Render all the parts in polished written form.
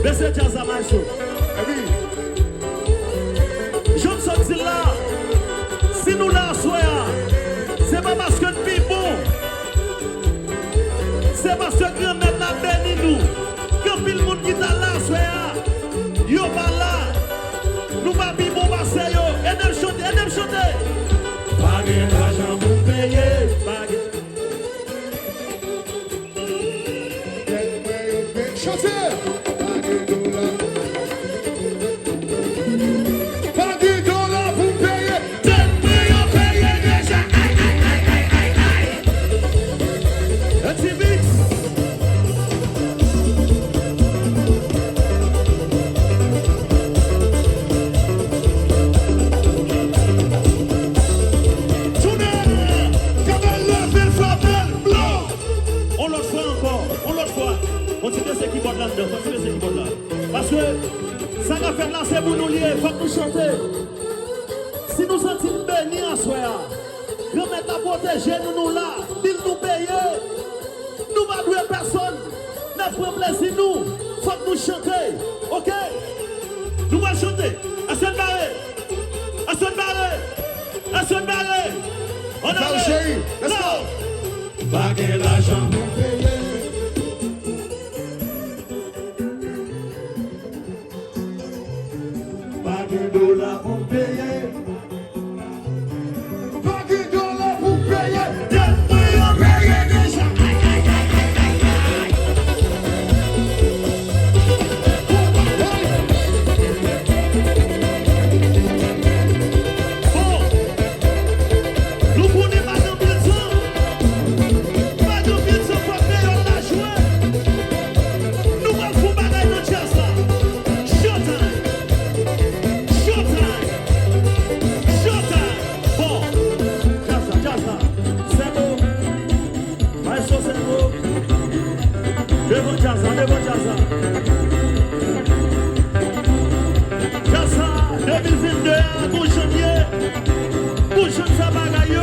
Baissez Jazza Maïsou. Je me sens là. Si nous la soyons, c'est pas parce que nous vivons. C'est parce que grand-mère n'a béni nous. Quand le monde qui est là, soyons. Yo pas là. Nous pas vivre passer yo. Et nous chanter. Pas l'argent pour payer. Chantez! Parce que ça va faire là, c'est pour nous lier, il faut que nous chanter. Si nous sentons bénis en soi, nous mettons à protéger nous là, il nous paye. Nous ne pas douer personne. Nous prenons plaisir nous, il faut que nous chanter. Ok? Nous allons chanter. À ce barré. On a chérie, let's go. Baguer l'argent pour payer. $1 pour payer. $1 pour payer. Devant Jazza. Jazza, 2022, bon janvier, bon chant sa bagaille.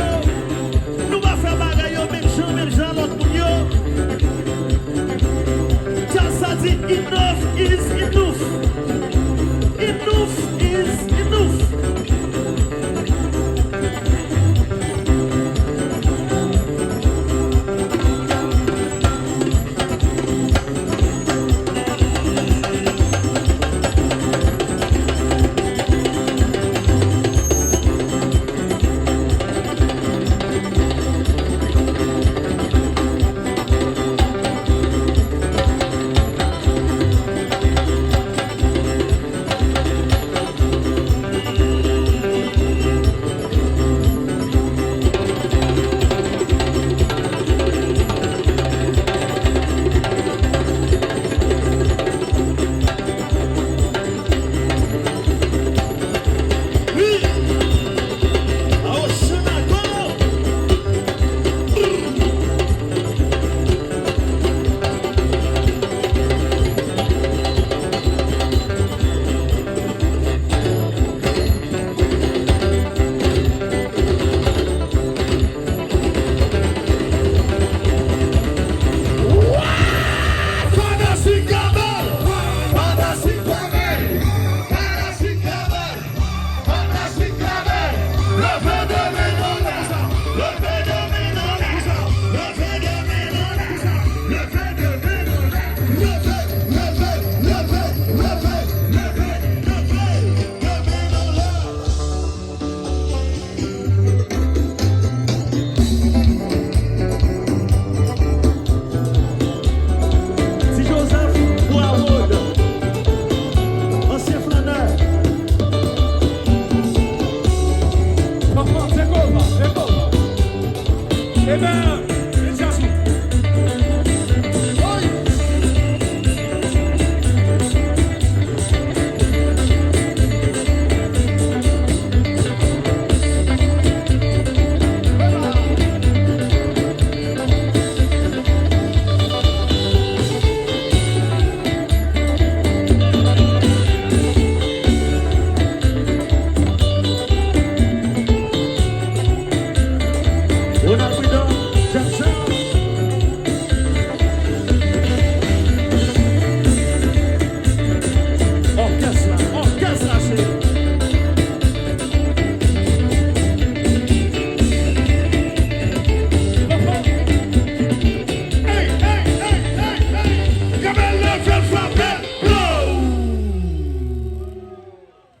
Amen.